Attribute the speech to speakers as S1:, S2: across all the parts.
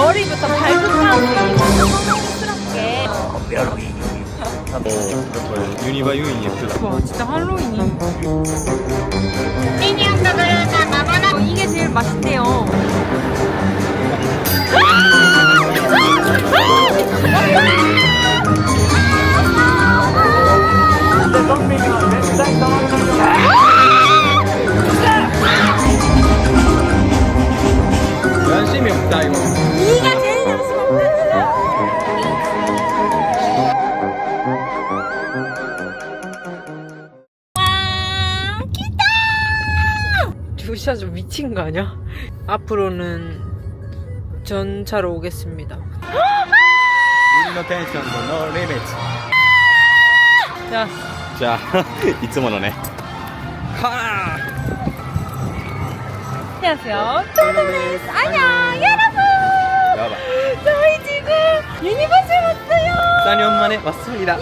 S1: 머리부터 발끝까지 성스럽게.
S2: 유니바 유인이 예쁘다.
S1: 와 진짜 할로윈이. 이게 제일 맛있대요.
S2: 관심이 없다 이거.
S1: 이가 제일 관심 없다. 와, 기다! 주샤 좀 미친 거 아니야? 앞으로는 전차로 오겠습니다.
S2: 우리의 텐션도 노 리미트.
S1: 자,
S2: じゃあいつものね。は
S1: 안녕하세요. 토르데스. 안녕, 여러분.
S2: あ。やばい。
S1: 저희 지금 유니버셜 왔어요.
S2: 4년 만에 왔습니다.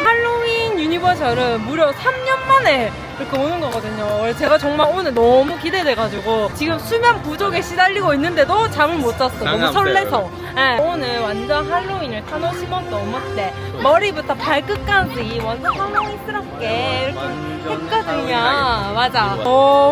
S1: 할로윈 유니버셜은 무려 3년 만에 이렇게 오는 거거든요. 제가 정말 오늘 너무 기대돼가지고 지금 수면 부족에 시달리고 있는데도 잠을 못 잤어. 너무 설레서. 네, 오늘 완전 할로윈을 타노시몬도 오모때 머리부터 발끝까지 완전 할로윈스럽게 이렇게 했거든요. 맞아.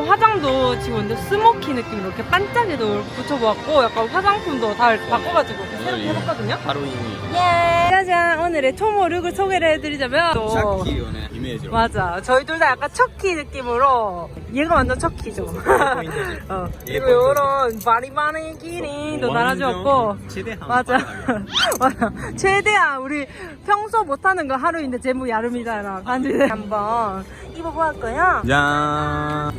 S1: 화장도 지금 완전 스모키 느낌으로 이렇게 반짝이도 붙여보았고 약간 화장품도 다 이렇게 바꿔가지고 이렇게 새롭게 해봤거든요.
S2: 하루인이
S1: 예. 짜잔, 오늘의 초모 룩을 소개를 해드리자면 또
S2: 샤키요네 이미지로.
S1: 맞아, 저희 둘 다 약간 척키 느낌으로 얘가 완전 척키죠. 그리고 요런 바리바리 기린도 달아주었고 맞아. 맞아, 최대한 우리 평소 못하는 거 하루인데 제목 야름이잖아. 반지 한번 입어보았고요.
S2: 짠.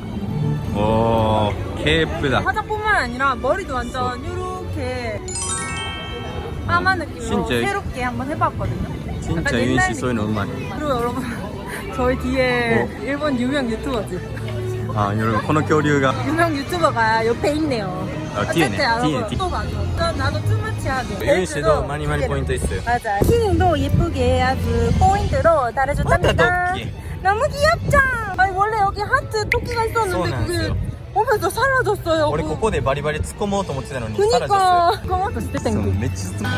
S2: 오, 예쁘다.
S1: 화장뿐만 아니라 머리도 완전 요렇게 까만 느낌으로
S2: 진짜.
S1: 새롭게 한번 해봤거든요.
S2: 진짜 유인 씨 소리 너무 많이.
S1: 그리고 여러분 저희 뒤에 일본 유명 유튜버지.
S2: 아, 여러분, この恐竜が
S1: 유명 유튜버가 옆에 있네요.
S2: 뒤에네,
S1: 어쨌든
S2: 뒤에.
S1: 또 봐줘. 나도 투머치하게.
S2: 유인 씨도 많이 포인트 있어요.
S1: 맞아. 키링도 예쁘게 아주 포인트로 달아줬답니다.
S2: 맞다, 토끼.
S1: 너무 귀엽죠? 아니 원래 여기 하트 토끼가 있었는데 그게
S2: 쏘나요?
S1: 오면서 사라졌어요.
S2: 俺ここでバリバリ突っ込もうと思ってたのに
S1: 그니까 고마워 진짜 땡큐.
S2: めっちゃ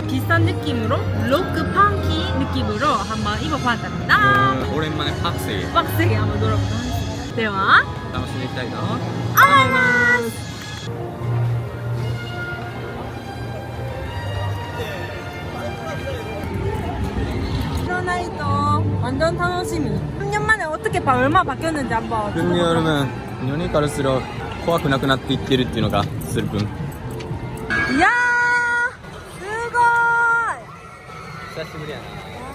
S1: 비싼 느낌으로 로크 펑키 느낌으로 한번 입어봤답니다.
S2: 오랜만에 팍스에
S1: 빡세게 한번 놀아보도록 하겠습니다. 대화
S2: 楽しんでいきたいな。
S1: 아라마스. 일어나이도 완전 타노시미. 3년 만에 어떻게 얼마 바뀌었는지 한번.
S2: 自分による分、4人からすると怖くなくなっていってるっていうのがする分。
S1: 이야, 스고이.
S2: 久しぶりやな。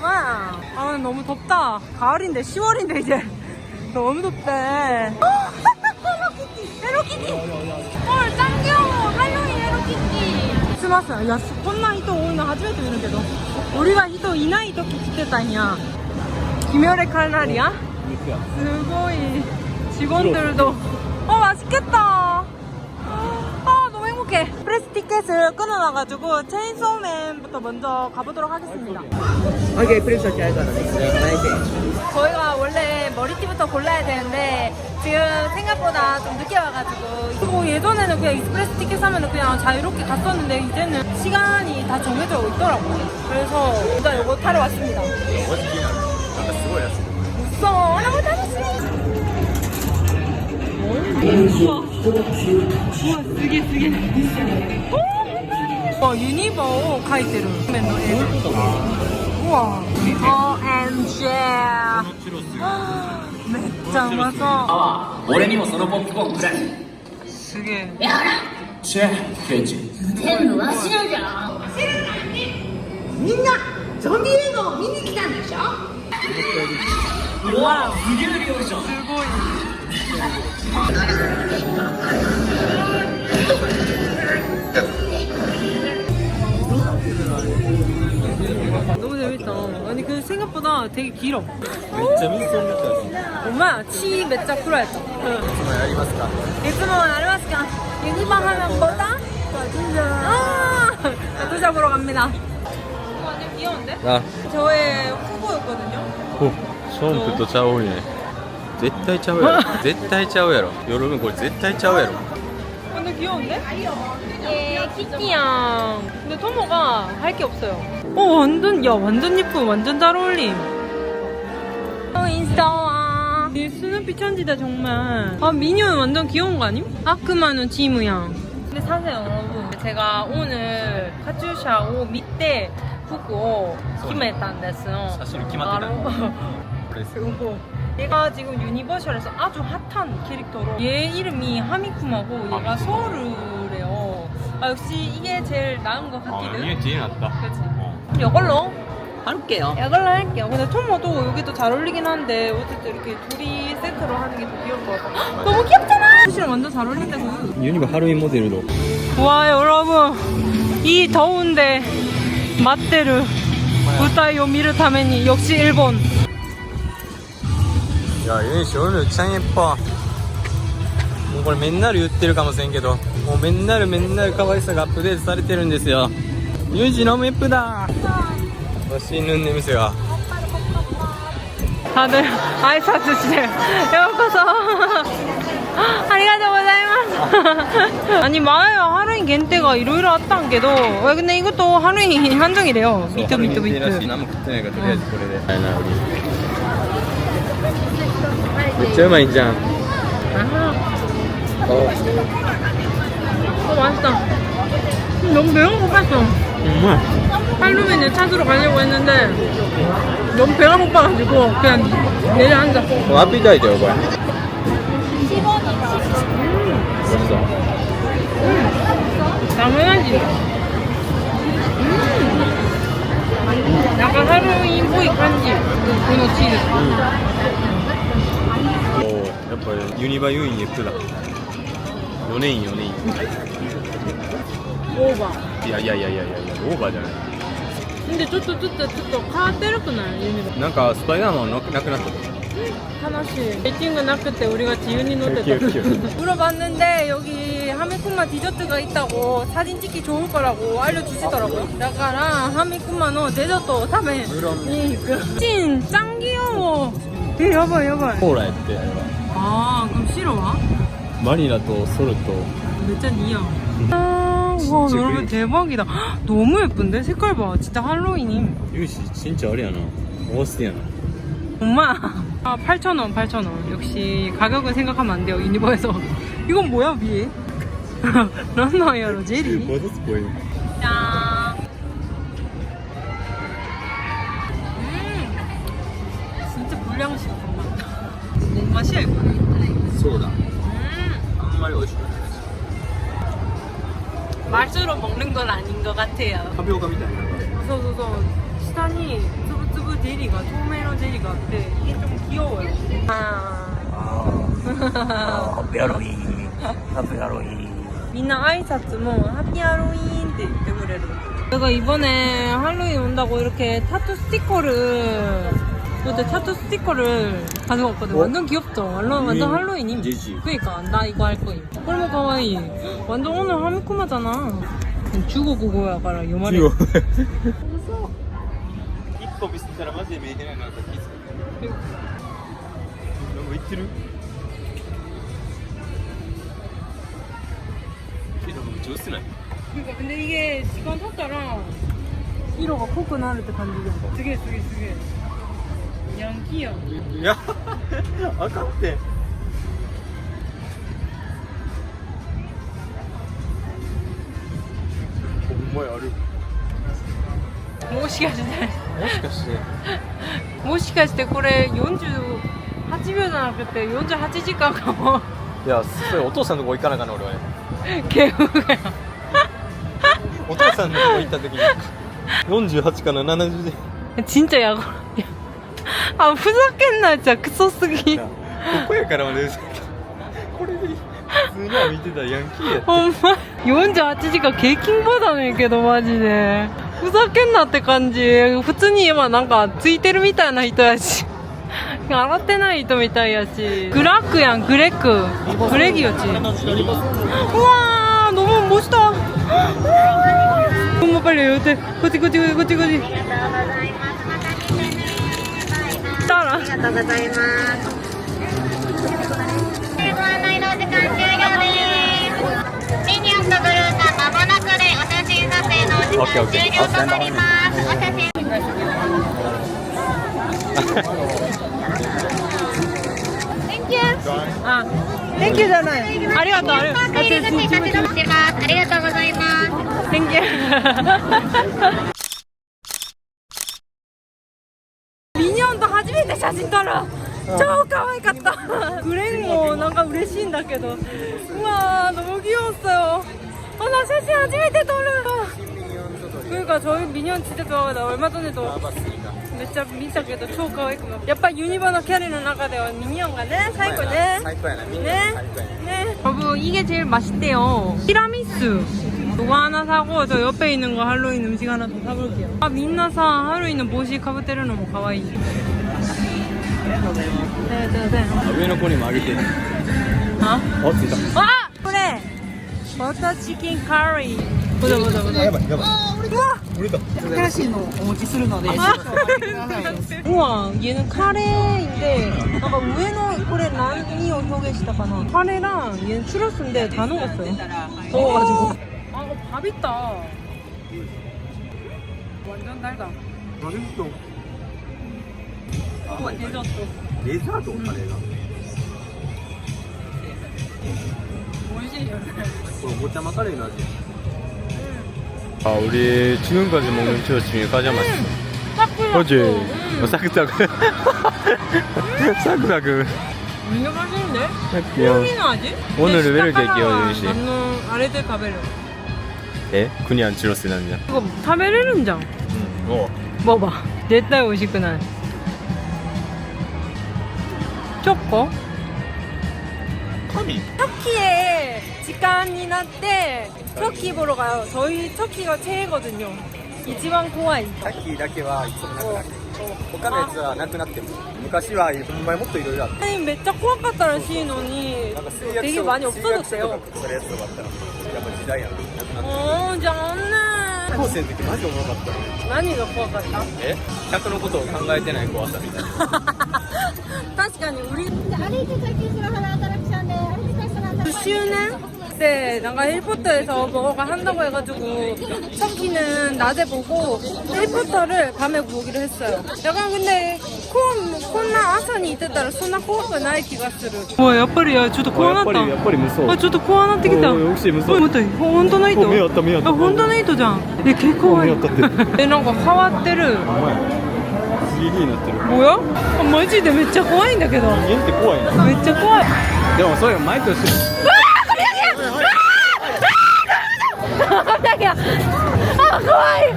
S1: 엄마, 아 너무 덥다. 가을인데 10월인데 이제 너무 덥대. 헤로키티. 헐, 짱 귀여워. 할로윈 헤로키티. 스마스. 야, こんな人多いの初めて見るけど. 우리가人いない時来てたんや. 김열의 칼날이야? 스고이. 직원들도. 맛있겠다. 너무 행복해. 프레스 티켓을 끊어놔가지고 체인소맨부터 먼저 가보도록 하겠습니다.
S3: 오케이, 프레스 잘 가라.
S1: 저희가 원래 머리띠부터 골라야 되는데 지금 생각보다 좀 늦게 와가지고 그리고 예전에는 그냥 익스프레스 티켓 사면 그냥 자유롭게 갔었는데 이제는 시간이 다 정해져 있더라고요. 그래서 일단 이거 타러 왔습니다. 무서워. 너무楽しみ. 우와, 쓰게. 유니버 카이테르 맨너 우와. OMG. めっちゃうまそう。
S4: 俺にもそのポップコーンくれ。
S1: すげえ。
S4: やらチェケイチ全部わしらじゃん。みんなゾンビ映画を見に来たんでしょ。うわすげえ料理じゃん。
S1: すごい。 너무 재밌다. 아니 그 생각보다 되게 길어.
S2: めっちゃ水飲んでたや
S1: 엄마 치 몇자 풀어야죠.
S2: つ。いつもやりますか。
S1: 이츠모 알마스까? 유니바 하면 뭐다? 도자 보러 갑니다. 완전 귀여운데?
S2: 아,
S1: 저의 후보였거든요.
S2: 오, 처음부터とちゃうね。絶対ちゃうやろ。絶対ちゃうやろ。여러분これ絶対ちゃうやろ。
S1: 완전 귀여운데? 예, 키티양. 근데 토모가 할 게 없어요. 완전, 야, 완전 예쁨. 완전 잘 어울림. 인스타. 이 스누피 천지다, 정말. 미니언 완전 귀여운 거 아님? 아크마는 지무양. 근데 사세요, 여러분. 제가 오늘 카츄샤 옷 밑에服を決めたんですよ.
S2: 사실 기마트다.
S1: 그리고 얘가 지금 유니버셜에서 아주 핫한 캐릭터로 얘 이름이 하미쿠마고 얘가 소르래요. 역시 이게 제일 나은 것 같기는.
S2: 이게 뒤에 낫다.
S1: 그치. 이걸로
S3: 할게요.
S1: 이걸로 할게요. 근데 토모도 여기도 잘 어울리긴 한데 어쨌든 이렇게 둘이 세트로 하는 게 더 귀여울 것 같아. 너무 귀엽잖아. 사실은 완전 잘 어울린다고.
S2: 유니바 하루인 모델도.
S1: 와 여러분 이 더운데 맞대를舞台を見るために 역시 일본.
S2: 야, 유니씨 오늘 짱 예뻐.もうこれ맨날 言ってるかもしれんけど、もう맨날可愛さがアップデートされてるんですよ。ユニ너무 예쁘다. 멋있는 냄새가.
S1: 다들挨拶してようこそありがとうございます아니 많아요 하루인限定が いろいろ あったんけど 근데 이것도 하루인 한정이래요. 미트
S2: 何も食ってないからとりあえずこれで。めっちゃうまいじゃん。
S1: 맛있다. 너무 매운 거 뺐어.
S2: 정말.
S1: 할로윈에 찾으러 가려고 했는데 너무 배가 고파가지고 그냥 내려 앉았어.
S2: 아피타이트요これ. 맛있어.
S1: 당연하지. 약간 할로윈 보이 간지 그노 치즈.
S2: 오, やっぱユニバユイン예쁘다. 연예인.
S1: 오바.
S2: いやオーバーじゃない.
S1: 근데ちょっと変わってるくないユニバ
S2: なんかスパイダーマンなくなった.
S1: 하나씩 베이팅은なくて 우리가 지윤이 노트다. 물어봤는데 여기 하미쿠마 디저트가 있다고 사진 찍기 좋을 거라고 알려주시더라고요. 그러니까 하미쿠마의 디저트 타면 찐 짱 귀여워. 여봐.
S2: コーラやって.
S1: 그럼 싫어 와?
S2: バニラとソルト.
S1: 진짜 니야. 와 여러분 대박이다. 너무 예쁜데? 색깔 봐. 진짜 할로윈이.
S2: 유시 진짜 어리야나. 오스티야나.
S1: 엄마 8,000원. 역시 가격은 생각하면 안 돼요. 유니버에서. 이건 뭐야 위에? 런너야로 제리.
S2: 뭐도 스포이.
S1: 짠. 진짜 불량식 같다. 뭔 맛이야 이거?
S2: そうだ. あんまり美味しくない.
S1: 맛으로 먹는 건 아닌 것 같아요.
S2: タピオカみたいな.
S1: そう下につぶつぶゼリーが透明のゼリーがあって이게 좀 귀여워요.
S2: 하피하로윈.
S1: みんな挨拶もハッピーハロウィーンって言ってくれる. 내가 이번에 할로윈 온다고 이렇게 타투 스티커를 가져왔거든. 완전 귀엽죠? 완전 할로윈임.
S2: 되지.
S1: 그니까 나 이거 할 거임. 얼마 가와이. 완전 오늘 하미쿠마잖아. 주고 보고야 가라 요 말이야.
S2: 1個見せたらマジで見えてないから気づく.なんか言ってる? 이게 너무 좋으시네.
S1: 그러니까 근데 이게 시간 탔더라 이로가 코크 나를 때 간지죠. 쓰게. 양키야.
S2: 야, 아깝대. 뭐야, 아래.
S1: もしかしてこれ48秒じゃなくて48時間かも。
S2: いや、それお父さんのとこ行かなあかんね俺は。
S1: ゲームが
S2: お父さんのとこ行った時に48から70で。
S1: 진짜 야구. 아 푸석했나 진짜 크소스기.
S2: ここやから俺これで普通には見てたヤンキーやって。
S1: 엄마 48시간 개킹보다는けど 마지네. 푸석했나 って感じ。普通に今なんかついてるみたいな人やし。洗ってない人みたいやし。グラックやんグレック。グレギ요지. 우와 너무 멋있다. 엄마 빨리 여기 고지. 따라.
S4: ありがとうございます。ご案内のお時間終了です。
S2: オッケーオッケー。
S4: 終了となります。お写真 Thank you.
S1: あ、Thank you じゃない。ありがとう。ありがとう。
S4: ビールが追加してます。ありがとうございます。
S1: Thank you ミニオンと初めて写真撮る。超可愛かった。グレンもなんか嬉しいんだけど。うわー, 너무 귀여웠어요. 나写真初めて撮る. 그러니까 저희 미니언 진짜 좋아하거든요. 얼마 전에도 진짜見たけど 超可愛くなった. やっぱりユニバのキャリの中では미니언가ね, 최고네. 네. 네. 여러분 이게 제일 맛있대요. 티라미수. 이거 하나 사고 저 옆에 있는 거 할로윈 음식 하나 더 사볼게요. 아, 민나사 할로윈 보시 가부테르 너무 가와이. 네.
S2: 上の子にもあげて。
S1: 아?
S2: あ、ついた。
S1: 아! 그래! 버터 치킨 카리. 보자.
S2: やばいやばい。
S1: 우와!
S2: 売れた。
S3: 新しいのをお持ちするので、
S1: 우와, 얘는 카레인데 뭔가 우에노 그래 난이を 표현했다거나 카레랑 얘는 추러스인데 다 녹았어요. 더워가지고. 아, 이거 밥 있다. 완전 달다.
S2: 맛있어.
S1: 우와, 데저트.
S2: 데자도 카레가.
S1: 뭐지?
S2: 모짜마 카레 나지. 아, 우리 지금까지 먹는 치어 중에 가장 맛있어. 그렇지. 사크사크. 사크사크.
S1: 이게 맛있는데?
S2: 귀여워.
S1: 향이 나지?
S2: 오늘은 왜 이렇게 귀여워, 윤씨?
S1: 아래들 가베르.
S2: 에? 그냥 지로스 남자.
S1: 이거 타베레는장.
S2: 어.
S1: 먹어봐. 넷다 오시구나. 초코?
S2: 카미.
S1: 터키에 직관이 났대. 터키 보러 가요. 저희 터키가 최애거든요. 이지방 고아이.
S2: さっきだけはいつもなくなって他のやつはなくなっても昔はほんまにもっといろいろあって
S1: 아니, 진짜 고아갔다 라시노니
S2: なんか水薬
S1: 되게
S2: 書
S1: 많이
S2: 水薬書と
S1: 없어졌대요.
S2: かそれやつとかあったらやっぱ時代やんなくなって
S1: 짠네.
S2: 高校生の時マジおもろかった
S1: 何が怖かった
S2: え客のことを考えてない怖さみたいな
S1: 確かに우리
S4: 歩いて最近する花アトラクションで歩いて最初のアトラクション
S1: 9주년 때 뭔가 해리포터에서 뭐가 한다고 해가지고 터키는 낮에 보고 해리포터를 밤에 보기로 했어요. 약간 근데 콘나 아산이 이때따라 소나 코가 나의 기가する. 와, やっぱりちょっと怖なった.
S2: やっぱり無双
S1: あ、ちょっと怖なってきた.
S2: 혹시 무서워?
S1: 待って、本当の糸?
S2: 目あった目あった
S1: 本当の糸じゃん. 結構怖い.
S2: 目あったって
S1: なんか変わってる.
S2: お前 3D になってる
S1: 뭐야? 아, マジでめっちゃ怖いんだけど.
S2: 人間って怖いな
S1: めっちゃ怖い.
S2: でもそういうの毎年
S1: 깜짝이야. 아, 고아이.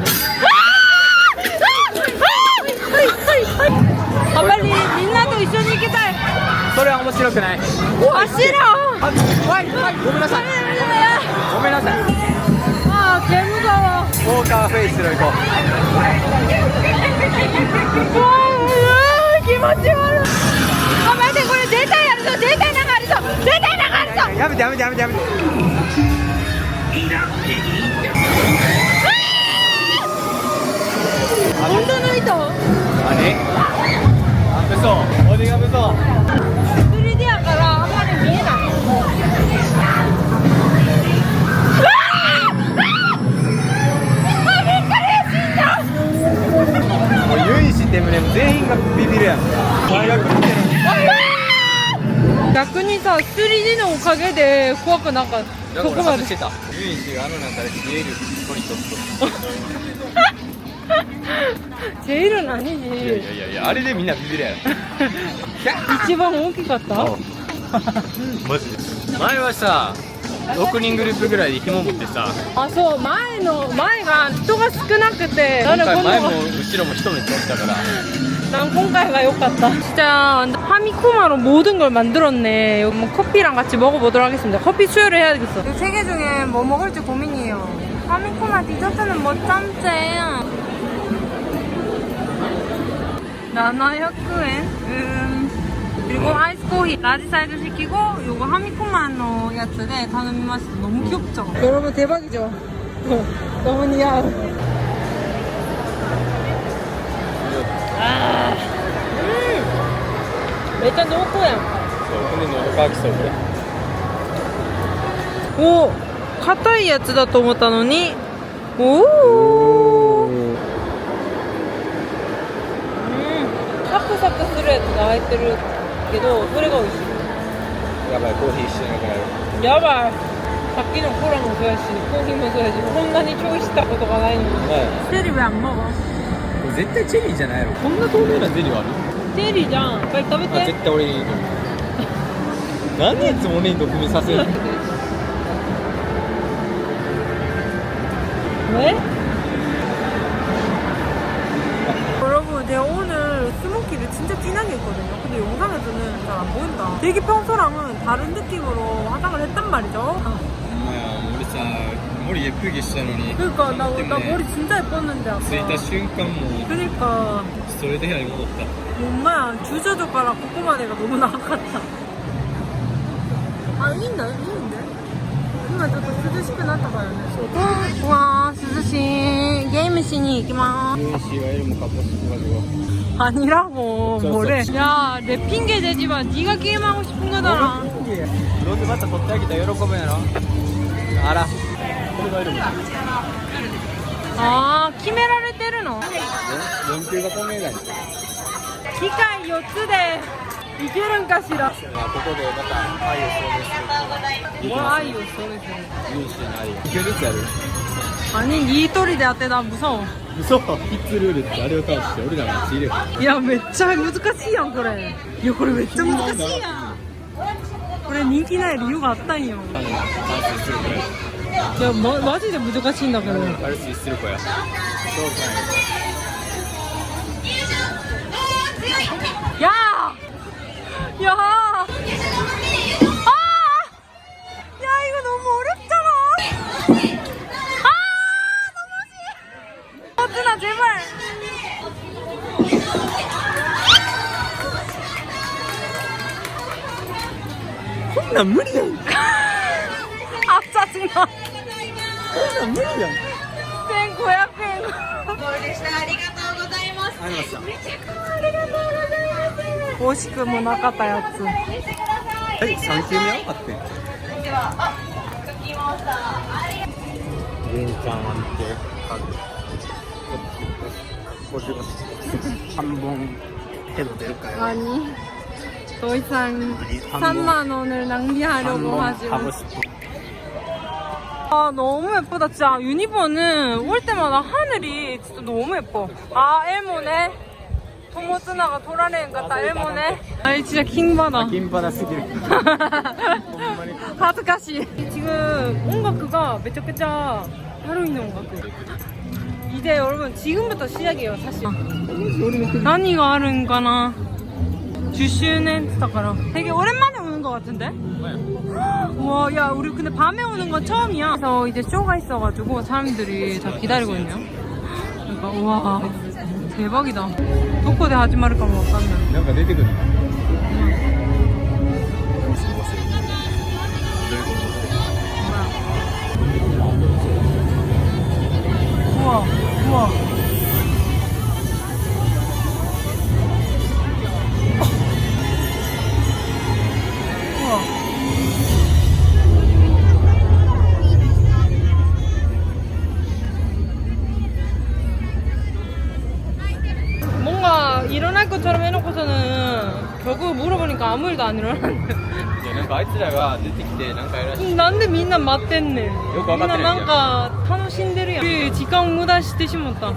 S1: 아, 빨리 민나도 一緒に行きたい.
S2: それは面白くない
S1: 아, 싫어.
S2: 怖い怖いごめんなさいごめんなさい
S1: 아, 개 무서워.
S2: ウォーカーフェイスで行こ
S1: 와, 기분이悪い. 아, 맞아. 이거絶対やるぞ.絶対なんかあるぞ. 絶対なんかあるぞ.
S2: うやめてやめてやめてやめて
S1: 本当の糸?
S2: あれ無双おじが無双
S1: 3D やからあんまり見えない.
S2: もうユイシテムね全員がビビるやん大学見てる
S1: 逆にさ 3D のおかげで怖くなんかそこまで
S2: してたユイシがなんか見えるコリトッ
S1: 제일은 아니지.
S2: いやあれでみんなビビるやろ
S1: 一番大きかった?
S2: マジで前はさ6人グループぐらいで紐持ってさ
S1: 아, そう前が人が少なくて
S2: 今
S1: 나는
S2: 回前も
S1: 건너가
S2: 後ろも一目通ったから
S1: 난今回가良かった 진짜 완전 하미코마로 모든 걸 만들었네. 여기 뭐 커피랑 같이 먹어보도록 하겠습니다. 커피 수혈을 해야겠어. 이 세 개 중에 뭐 먹을지 고민이에요. 하미코마 디저트는 뭐 짬째? 700엔. 그리고 아이스 코히 라지 사이즈 시키고 요거 하미코마노 야츠에 다노미마스. 너무 귀엽죠? 여러분 대박이죠? 너무 니아우. 아, 일단 너무 꼬야.
S2: 근데 너무 까기서 그래
S1: 오, 硬いやつだと思ったのに 오. 사크사크するやつが入ってるけど、それが美味しい。
S2: やばい、コーヒー一緒になくなる。
S1: やばい。さっきのコーラもそうやし、コーヒーもそうやし、こんなに調理したことがないのに。ゼリーはもう。
S2: これ絶対チェリーじゃないやろ。こんな透明なゼリーある？
S1: ゼリーじゃん。これ食べ
S2: あ、
S1: て。
S2: 絶対俺にいいと思う。何でいつも俺に毒味させるの？
S1: 왜? 여러분, 내가 오늘 스모키를 진짜 진하게 했거든요. 근데 영상에서는 잘 안 보인다. 되게 평소랑은 다른 느낌으로 화장을 했단 말이죠.
S2: 엄마야, 우리 사 머리 예쁘게したのに.
S1: 그러니까 나 머리 진짜 예뻤는데 아까.
S2: 着いた瞬間もう
S1: 그러니까
S2: それで部屋に戻った.
S1: 엄마야, 주저젓가락 꼬꼬마대가 너무 나갔다. 아, 있는데?今ちょっと涼しくなったからね。うわー、涼しい。ゲームしに行きまーす。
S2: 시가 이름 갖고 싶어가지고.
S1: 아니라고 뭐래. 야, 내 핑계 대지 마. 네가 게임하고 싶은 거잖아.
S2: 너도 맞다 덧대기다 여러분이라. 알아. 그래가 이름.
S1: 아, 키메라를 때르노.
S2: 연필과 뽕이가 있어.
S1: 機械4つでいけるんかしら。
S2: ここでまた愛を証明する。
S1: 愛を証明する。
S2: 勇士の愛。いけるってやる。
S1: 아니, 니一人で当てた무서워.
S2: 嘘。ピッツルールってあれを倒して俺らが勝ち入れる。
S1: 야, めっちゃ難しいやんこれ。いや、これめっちゃ難しいやん。これ人気ない理由があったんよ。
S2: あのマジする子や。
S1: いや、マジで難しいんだけど。
S2: パルスする子や。そうかい。
S1: 야! 야! 아! 야, 이거 너무 어렵잖아! 아! 너무 싫어! 어쩌나, 제발!
S2: 난 무리야.
S1: 아, 짜증나.
S2: 난 무리야.
S1: 뺑고야, 뺑고.
S2: ありました。
S1: 惜しくもなかったやつ。
S2: はい、3球目はって。玄関安定半本ヘド出るかよ。
S1: 아니, 더 이상 3만 원을 낭비하려고 하지 마.
S2: 하고 싶어.
S1: 아, 너무 예쁘다. 진짜 유니버는 올 때마다 하늘이 진짜 너무 예뻐. 아, 엘모네. 토모츠나가 도라레인 같다, 엘모네. 아니, 진짜 킹받아.
S2: 긴바다 쓰길.
S1: 하드카시. 지금 온가크가 메쩌깨짜 하루 있는 온가크. 이제 여러분, 지금부터 시작이에요, 사실.何があるんかな? 10周年って言ったから 되게 오랜만에 오는 것 같은데? 우와, 야, 우리 근데 밤에 오는 건 처음이야. 그래서 이제 쇼가 있어가지고 사람들이 다 기다리고 있네요. 그러니까 우와, 대박이다. 도코데 하지마를 까면 어떡하냐.
S2: なんか出てくる。
S1: 우와, 우와. 우와. 뭔가 일어날 것처럼 해놓고서는 결국 물어보니까 아무 일도 안 일어났는데.
S2: いやなんかあいつらが出てきてなんかやらしい。
S1: 난데 민나 맞댔네.
S2: よくわかってないじゃん。
S1: 뭔가楽しんでるやん. 우리 시간 무駄してしまった.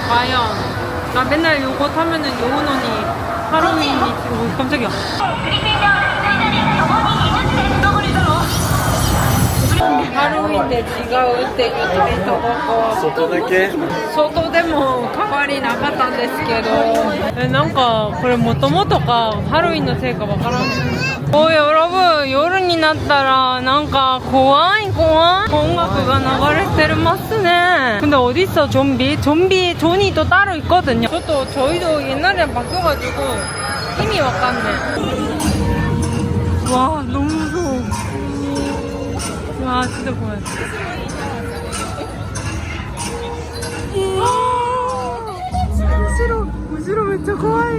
S1: 과연 나 맨날 요거 타면은 요은언니 하루민이 오 깜짝이야. 하루민데 지가 올때 이집에 떠먹고
S2: 外だけ。
S1: 外でも変わりなかったんですけどなんかこれもともとかハロウィンのせいかわからん여러분夜になったらなんか怖い音楽が流れてますね근데 어딨어 좀비 존이 또 따로 있거든요 저도 저희도 옛날이랑 바뀌어가지고 힘이 wak갔네 와 너무 무서워 와 진짜怖い後ろめっちゃ怖い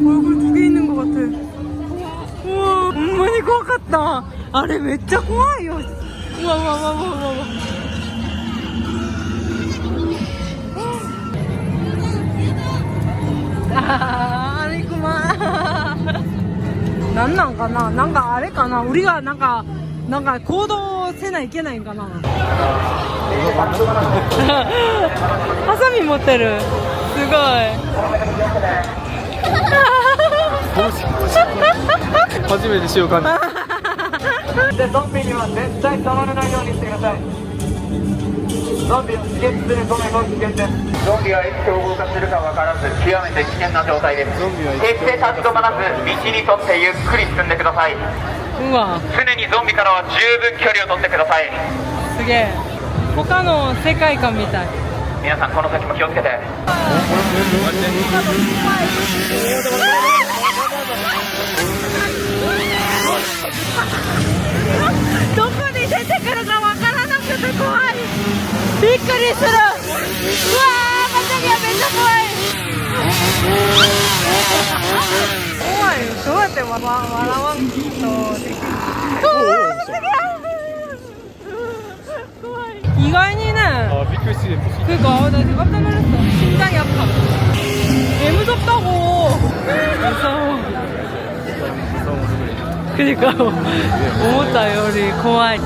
S1: 얼굴 2개 있는 것 같아 우와ほんまに怖かったあれめっちゃ怖いよ 우와 우와 우와 우와 우와. 아, 아니구만. 난なんかな、なんかあれかな、우리가なんか行動せないけないんかな。ハサミ持ってる。すごい。
S2: 初めて塩感じ
S5: でゾンビには絶対触らないようにしてください。ゾンビを刺激するゴミも危険です。ゾンビはいつ動かせるか分からず極めて危険な状態です。決して立ち止まらず道に沿ってゆっくり進んでください。
S1: うわ、
S5: 常にゾンビからは十分距離を取ってください。
S1: すげえ。他の世界観みたい。
S5: 皆さんこの先も気をつけて。
S1: どこに出てくるかわからなくて怖い。びっくりする。うわー、またぎはめっちゃ怖い。怖いよ。どうやって笑わんとできる。うわー、またぎは怖い。意外にね.
S2: 비크리스
S1: 그니까 나 지금 깜짝 놀랐어. 심장이 아파. 개 무섭다고. 무서워. 그니까思ったより怖い.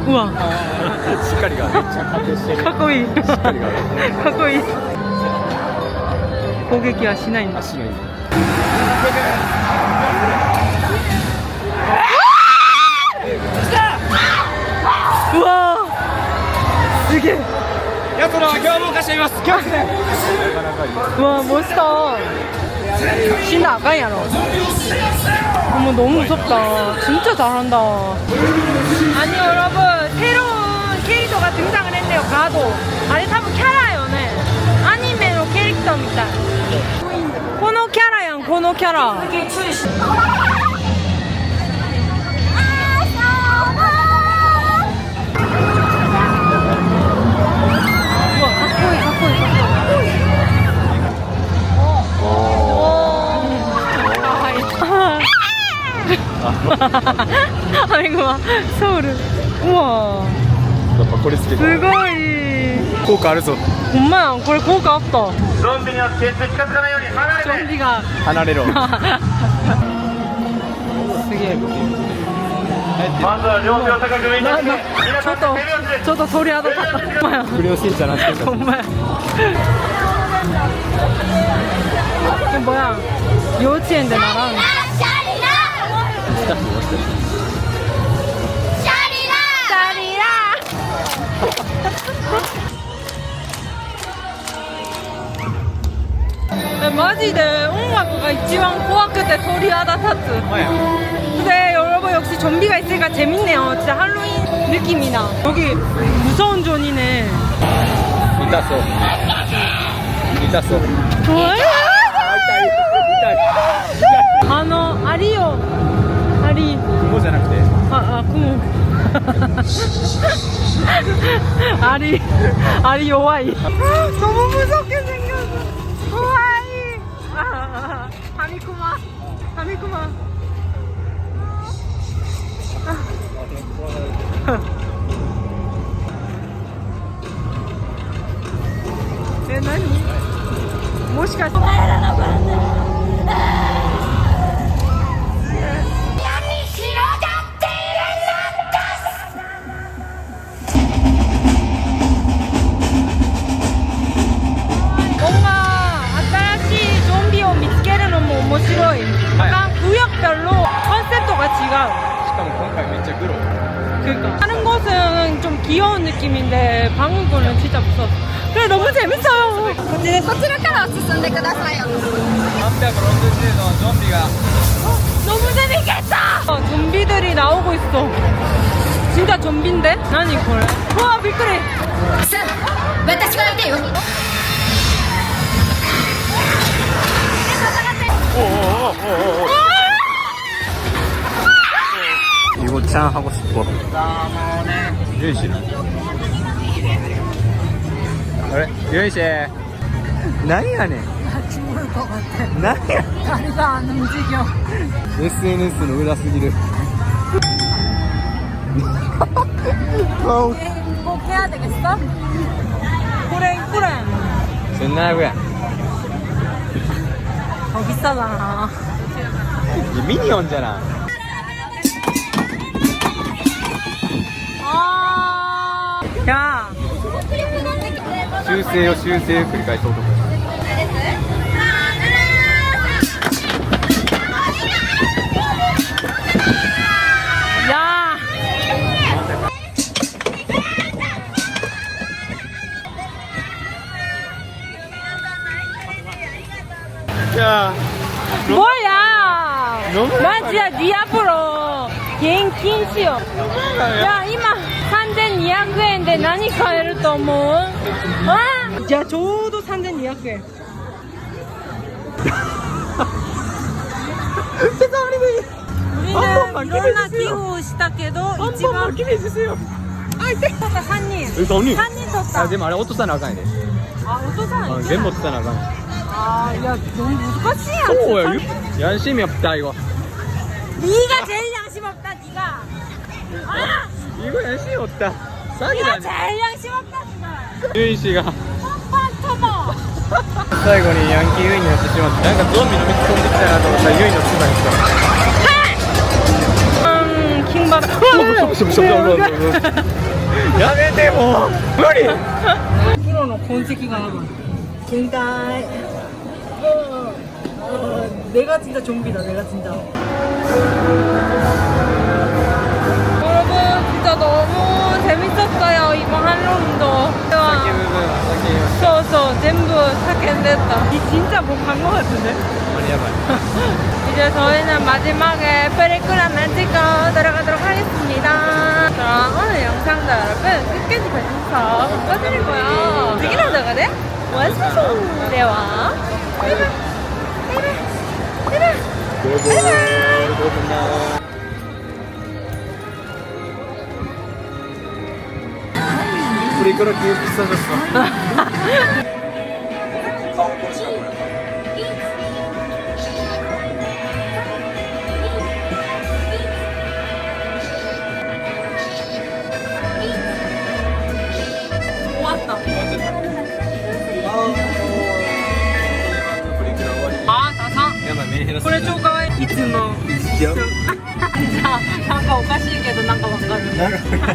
S1: 우와.
S2: しっかりがめっちゃ関係してる
S1: かっこいい.
S2: しっかりが
S1: かっこいい. 攻撃はしないんだ.
S2: 足がいい
S1: うわー、すげえ。
S2: 奴らは凶暴化しています。気をつけて。
S1: うわ멋있다. 신나 안 가냐 너. 어머 너무 무섭다. 진짜 잘한다. 아니 여러분 새로운 캐릭터가 등장을 했네요. 가도. 아니多分 キャラよね. 아니메의 캐릭터 みたい. このキャラやんこのキャラ. 아이고 서울은 우와
S2: やっぱこれつけて
S1: 스고이
S2: 効果あるぞ
S1: 엄마야これ効果あった
S5: ゾンビには決して近づかないように離れて。
S1: 좀비가
S2: 離れろ
S1: 되게
S5: まずは両手を高く上に出して皆さん手拍子です。
S1: 저도 소리 하다 봤다 엄마야
S2: 不良信者なんて言った
S1: 엄마야 이거 뭐야幼稚園で 나랑
S2: スタッフもしてる
S1: 마지데 음악가 이치방 고학교 소리하다 타츠. 근데 여러분 역시 좀비가 있으니까 재밌네요. 진짜 할로윈 느낌이 나. 여기 무서운 존이네.
S2: 이따서 이따서
S1: 아리요. 아리.
S2: 구모 じゃなくて
S1: 구모. 아리 요와이. 너무 무섭게 생겼어. 우와이. 하미쿠마.何? もしかして面白い. 약간 구역별로 컨셉도가 違う.
S2: しかも今回めっちゃグロ
S1: 그러니까 다른 곳은 좀 귀여운 느낌인데 방금 거는 진짜 무서워. 그래 너무 재밌어요.
S4: そちらから進んでください。
S2: 360のゾンビが
S1: 너무 재밌겠다. 좀비들이 나오고 있어. 진짜 좀비인데? 아니 그래. 와 비크리.
S4: さあ、私が相手よ。
S2: 이거 짠 하고 싶어. 유인씨. 그래? 유인씨.何やねん.
S1: 죽을 것 같아.
S2: 何や?
S1: 다리가 안 움직여.
S2: SNS는 의라스기를.
S1: 꼭 해야 되겠어? 꾸랭
S2: 1700円
S1: 더 비싸잖아.
S2: 미니언잖아.
S1: 야,
S2: 修正を繰り返そうと思います。
S1: 야.
S2: 야,
S1: 뭐야?
S2: 너무
S1: 난 진짜 네 앞으로 개인禁止よ. 야, 이마 3,200円で何買えると思う? 와, 야, 저도 3,200円. 우리는 이런 기후したけど 이치반
S2: 綺麗ですよ。
S1: 떴다 3인.
S2: 3人
S1: 3인 떴다.
S2: あ、でもあれ落とさなあかんやで。
S1: 아, 어떠잖아.
S2: 全部落とさなあかん。
S1: 아, 야, 너무 무섭지 않아?
S2: そうや。양심이 없다 이거.
S1: 네가 제일 양심 없다, 네가. 아,
S2: 이거 양심이 없다.
S1: 네가
S2: 싸기다.
S1: 제일 양심 없다, 네가.
S2: ユイシが
S1: 뻔뻔터머.
S2: 最後にヤンキーユイになってしまって、なんかゾンビの道飛んできたなと思ったらユイの姿にした。
S1: 킹받아.
S2: やめてもう無理。
S1: 프로の痕跡がある. 갱가이. 내가 진짜 좀비다, 내가 진짜. 여러분, 진짜 너무 재밌었어요, 이번 할로윈도. 전부 사캔됐다. 이 진짜 못 간 것 같은데?
S2: 많이 야바이.
S1: 이제 저희는 마지막에 페리크라만 찍고 들어가도록 하겠습니다. 그럼 오늘 영상도 여러분 끝까지 봐주셔서 감사드리고요.次の動画でお会いしましょう。では、バイバイ。バイバイ。バイバイ。バイバイ。
S2: 프리크로 기획 비싸졌어.
S1: 왔다. 아, 다상. これ超かわいい。いつも。じゃあ、なんかおかしいけどなんかわかる。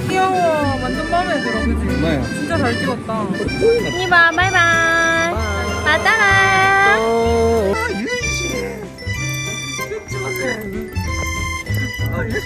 S1: 귀여워. 완전 마음에 들어, 그치?
S2: 정말.
S1: 진짜 잘 찍었다. 이봐, 바이바이. 마따라.
S2: 아, 유이시. 아, 유이시.